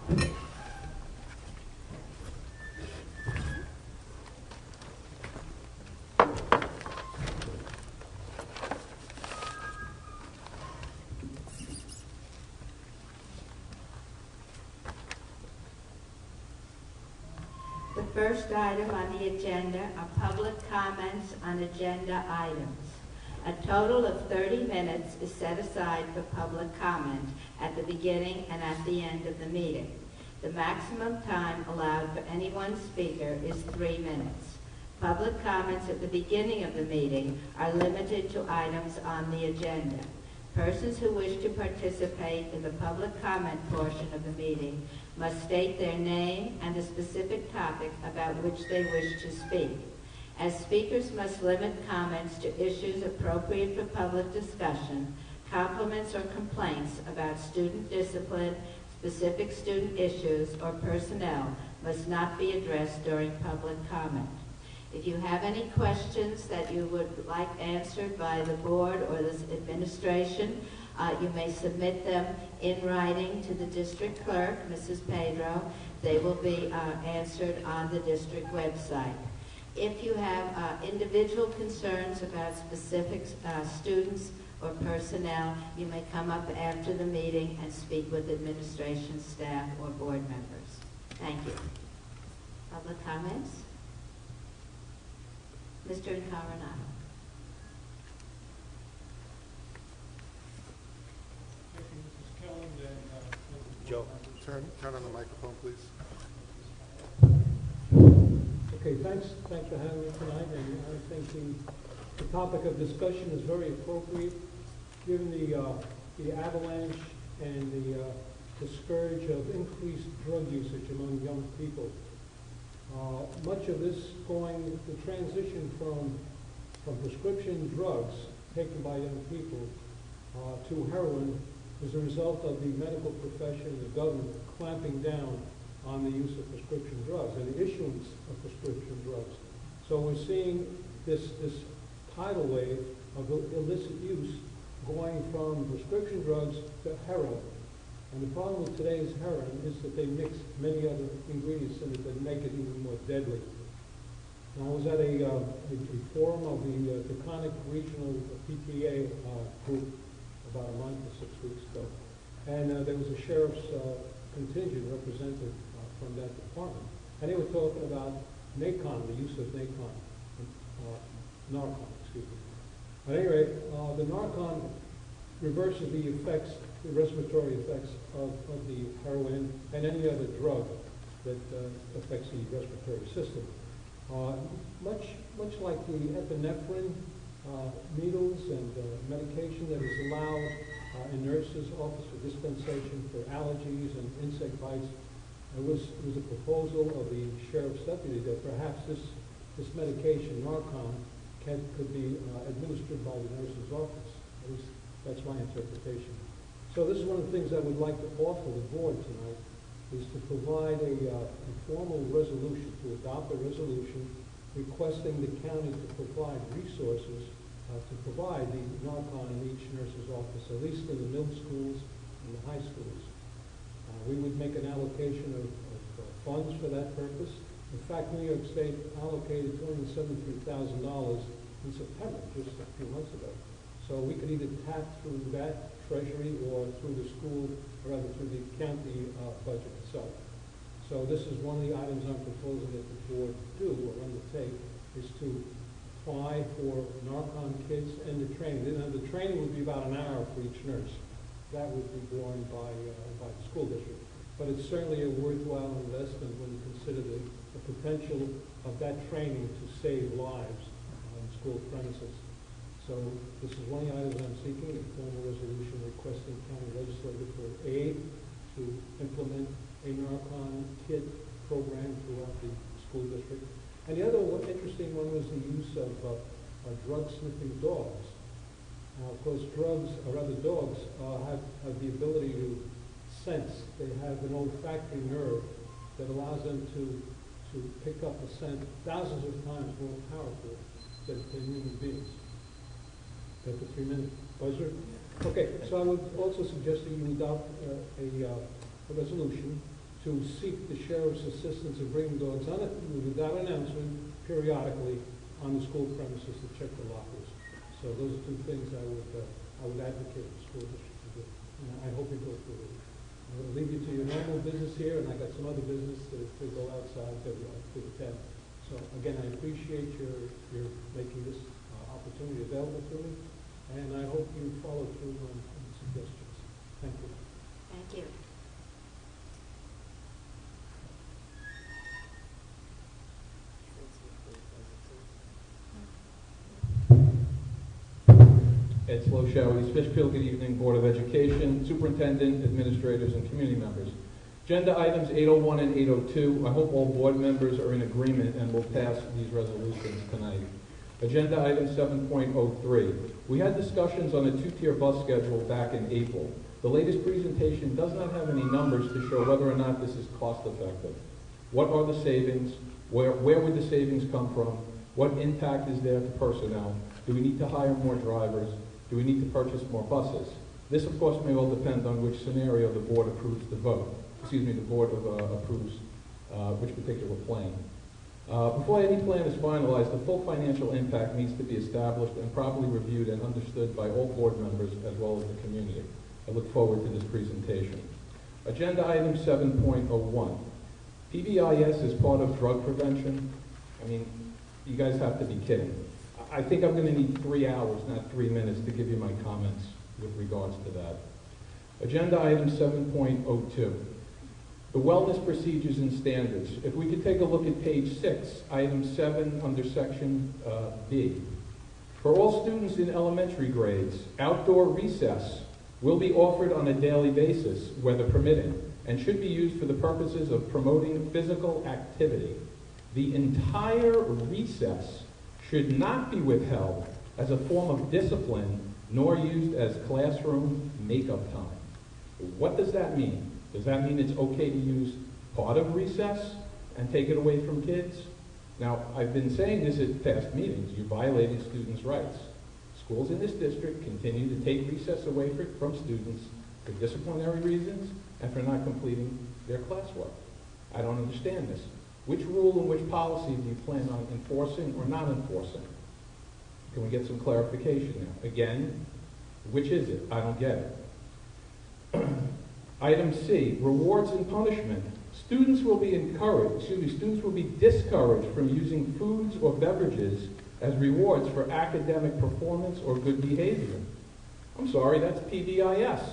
The first item on the agenda are public comments on agenda items. A total of 30 minutes is set aside for public comment at the beginning and at the end of the meeting. The maximum time allowed for any one speaker is 3 minutes. Public comments at the beginning of the meeting are limited to items on the agenda. Persons who wish to participate in the public comment portion of the meeting must state their name and the specific topic about which they wish to speak. As speakers must limit comments to issues appropriate for public discussion, compliments or complaints about student discipline, specific student issues, or personnel must not be addressed during public comment. If you have any questions that you would like answered by the board or the administration, you may submit them in writing to the district clerk, Mrs. Pedro. They will be answered on the district website. If you have individual concerns about specific students or personnel, you may come up after the meeting and speak with administration staff or board members. Thank you. Public comments? Mr. Incarnato. Joe, turn on the microphone, please. Okay, thanks for having me tonight, and I think the topic of discussion is very appropriate given the avalanche and the scourge of increased drug usage among young people. Much of this the transition from prescription drugs taken by young people to heroin is a result of the medical profession and the government clamping down on the use of prescription drugs and the issuance of prescription drugs. So we're seeing this tidal wave of illicit use going from prescription drugs to heroin. And the problem with today's heroin is that they mix many other ingredients in it that make it even more deadly. And I was at a forum of the Taconic Regional PTA group about a month or 6 weeks ago. And there was a sheriff's contingent representative from that department. And they were talking about Nacon, the use of Nacon, Narcan, excuse me. At any rate, the Narcan reverses the respiratory effects of the heroin and any other drug that affects the respiratory system. Much like the epinephrine, needles and medication that is allowed in nurses' office for dispensation for allergies and insect bites, there was a proposal of the sheriff's deputy that perhaps this medication, Narcan, could be administered by the nurse's office. At least that's my interpretation. So this is one of the things I would like to offer the board tonight, is to provide a formal resolution, to adopt a resolution requesting the county to provide resources to provide the Narcan in each nurse's office, at least in the middle schools and the high schools. We would make an allocation of funds for that purpose. In fact, New York State allocated $273,000 in September, just a few months ago. So we could either tap through that treasury or through the school, or rather through the county budget itself. So this is one of the items I'm proposing that the board do or undertake, is to apply for Narcan kits and the training. Now, the training would be about an hour for each nurse. That would be borne by the school district. But it's certainly a worthwhile investment when you consider the potential of that training to save lives on school premises. So this is one of the items I'm seeking, a formal resolution requesting county legislature for aid to implement a Narcan kit program throughout the school district. And the other interesting one was the use of drug-sniffing dogs. Now, of course, dogs have the ability to sense. They have an olfactory nerve that allows them to pick up a scent thousands of times more powerful than human beings. Got the 3-minute buzzer? Okay, so I would also suggest that you adopt a resolution to seek the sheriff's assistance in bringing dogs without announcement periodically on the school premises to check the lockers. So those are two things I would advocate the school district to do. And I hope you go through it. I'll leave you to your normal business here, and I got some other business to go outside to attend. So again, I appreciate your making this opportunity available to me, and I hope you follow through on suggestions. Thank you. Thank you. Ed Sloshow, East Fishkill. Good evening, Board of Education, Superintendent, Administrators, and Community members. Agenda items 801 and 802. I hope all board members are in agreement and will pass these resolutions tonight. Agenda item 7.03. We had discussions on a two-tier bus schedule back in April. The latest presentation does not have any numbers to show whether or not this is cost effective. What are the savings? Where would the savings come from? What impact is there to personnel? Do we need to hire more drivers? Do we need to purchase more buses? This, of course, may all depend on which scenario the board approves the vote. The board approves which particular plan. Before any plan is finalized, the full financial impact needs to be established and properly reviewed and understood by all board members as well as the community. I look forward to this presentation. Agenda item 7.01. PBIS is part of drug prevention. I mean, you guys have to be kidding. I think I'm going to need 3 hours, not 3 minutes, to give you my comments with regards to that. Agenda item 7.02. The wellness procedures and standards. If we could take a look at page 6, item 7 under section B. For all students in elementary grades, outdoor recess will be offered on a daily basis, weather permitting, and should be used for the purposes of promoting physical activity. The entire recess should not be withheld as a form of discipline, nor used as classroom makeup time. What does that mean? Does that mean it's okay to use part of recess and take it away from kids? Now, I've been saying this at past meetings. You're violating students' rights. Schools in this district continue to take recess away from students for disciplinary reasons and for not completing their classwork. I don't understand this. Which rule and which policy do you plan on enforcing or not enforcing? Can we get some clarification now? Again, which is it? I don't get it. Item C, rewards and punishment. Students will be discouraged from using foods or beverages as rewards for academic performance or good behavior. I'm sorry, that's PBIS.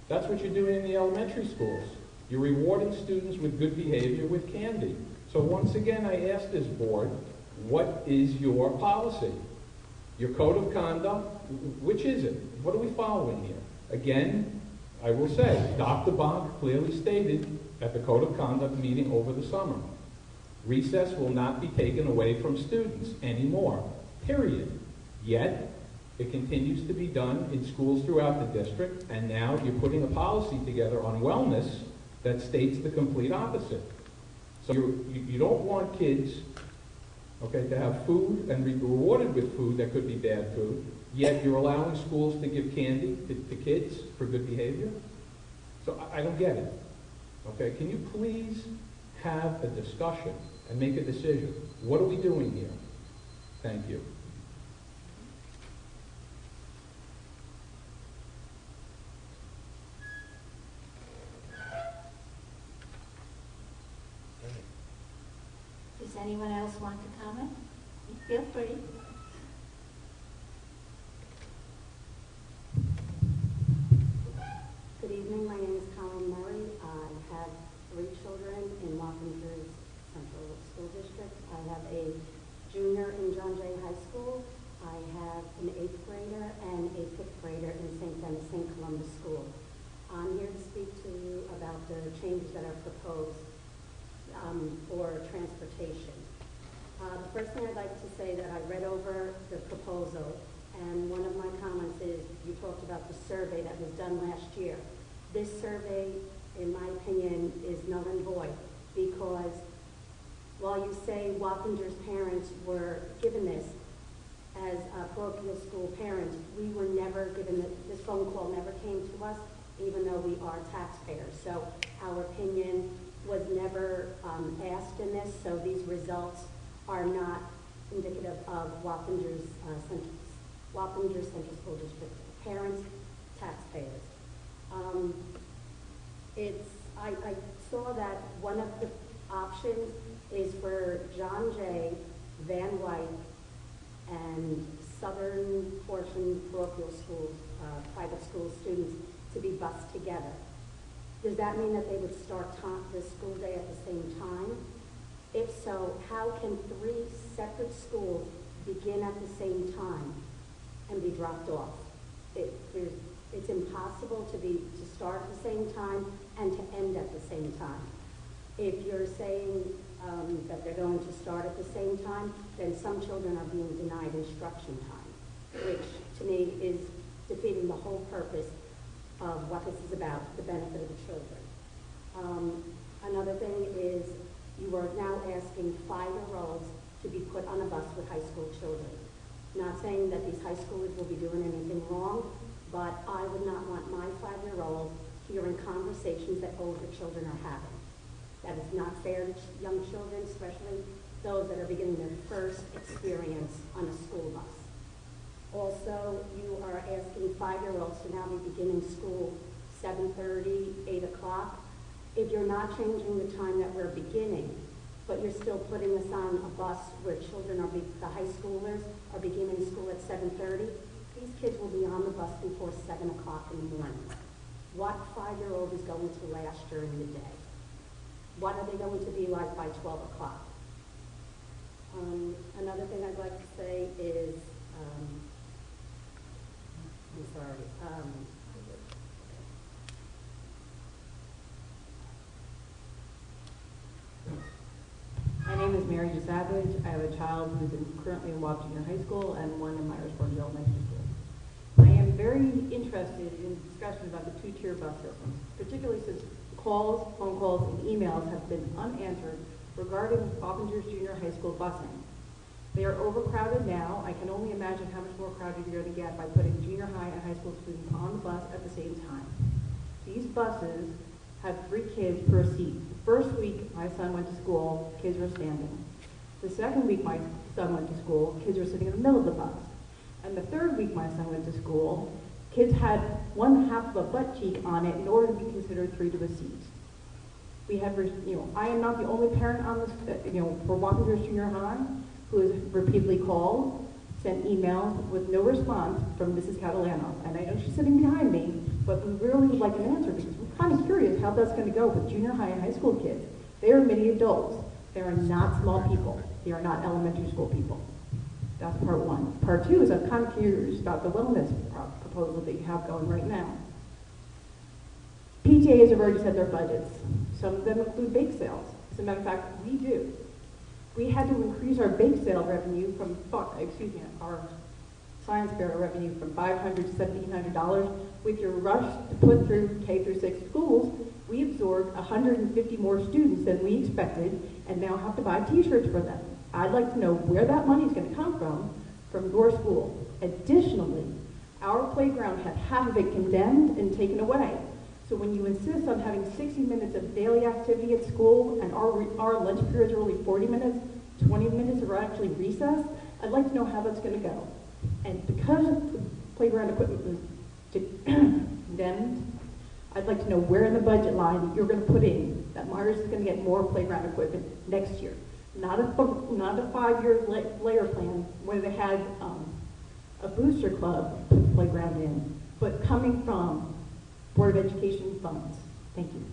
That's what you're doing in the elementary schools. You're rewarding students with good behavior with candy. So once again, I ask this board, what is your policy? Your code of conduct, which is it? What are we following here? Again, I will say, Dr. Bonk clearly stated at the code of conduct meeting over the summer, recess will not be taken away from students anymore, period. Yet, it continues to be done in schools throughout the district, and now you're putting a policy together on wellness that states the complete opposite. So you don't want kids, okay, to have food and be rewarded with food that could be bad food, yet you're allowing schools to give candy to kids for good behavior? So I don't get it. Okay, can you please have a discussion and make a decision? What are we doing here? Thank you. Does anyone else want to comment? Feel free. Good evening, my name is Colleen Murray. I have 3 children in Wappingers Central School District. I have a junior in John Jay High School. I have an 8th grader and a 5th grader in St. Denis St. Columbus School. I'm here to speak to you about the changes that are proposed for transportation. The first thing I'd like to say that I read over the proposal, and one of my comments is you talked about the survey that was done last year. This survey, in my opinion, is null and void, because while you say Wappinger's parents were given this as parochial school parents, we were never given this phone call never came to us, even though we are taxpayers. So our opinion was asked in this, so these results are not indicative of Wappinger Central School District parents, taxpayers. I saw that one of the options is for John Jay, Van Wyck, and Southern Portion parochial schools, private school students to be bused together. Does that mean that they would start the school day at the same time? If so, how can 3 separate schools begin at the same time and be dropped off? It's impossible to start at the same time and to end at the same time. If you're saying that they're going to start at the same time, then some children are being denied instruction time, which to me is defeating the whole purpose of what this is about, the benefit of the children. Another thing is you are now asking 5-year-olds to be put on a bus with high school children. Not saying that these high schoolers will be doing anything wrong, but I would not want my 5-year-old hearing conversations that older children are having. That is not fair to young children, especially those that are beginning their first experience on a school bus. Also, you are asking 5-year-olds to now be beginning school 7:30, 8 o'clock. If you're not changing the time that we're beginning, but you're still putting us on a bus where children the high schoolers are beginning school at 7:30, these kids will be on the bus before 7 o'clock in the morning. What 5-year-old is going to last during the day? What are they going to be like by 12 o'clock? Another thing I'd like to say is, I'm sorry. My name is Mary Savage. I have a child who's currently in Wappinger High School and one in Myersburg Elementary School. I am very interested in discussion about the 2-tier bus systems, particularly since calls, phone calls, and emails have been unanswered regarding Wappinger's Junior High School busing. They are overcrowded now. I can only imagine how much more crowded you're going to get by putting junior high and high school students on the bus at the same time. These buses have 3 kids per seat. The first week my son went to school, kids were standing. The second week my son went to school, kids were sitting in the middle of the bus. And the third week my son went to school, kids had 1/2 of a butt cheek on it in order to be considered 3 to a seat. We have, I am not the only parent on this, for Wappinger's Junior High who has repeatedly called, sent emails with no response from Mrs. Catalano. And I know she's sitting behind me, but we really would like an answer because we're kind of curious how that's going to go with junior high and high school kids. They are many adults. They are not small people. They are not elementary school people. That's part 1. Part 2 is I'm kind of curious about the wellness proposal that you have going right now. PTAs have already set their budgets. Some of them include bake sales. As a matter of fact, we do. We had to increase our bake sale revenue from, our science fair revenue from $500 to $1,700. With your rush to put through K through 6 schools, we absorbed 150 more students than we expected and now have to buy t-shirts for them. I'd like to know where that money is going to come from your school. Additionally, our playground had half of it condemned and taken away. So when you insist on having 60 minutes of daily activity at school and our lunch periods are only 40 minutes, 20 minutes are actually recess, I'd like to know how that's going to go. And because the playground equipment was condemned, I'd like to know where in the budget line that you're going to put in that Myers is going to get more playground equipment next year. Not a 5-year layer plan where they had a booster club put the playground in, but coming from Board of Education funds. Thank you.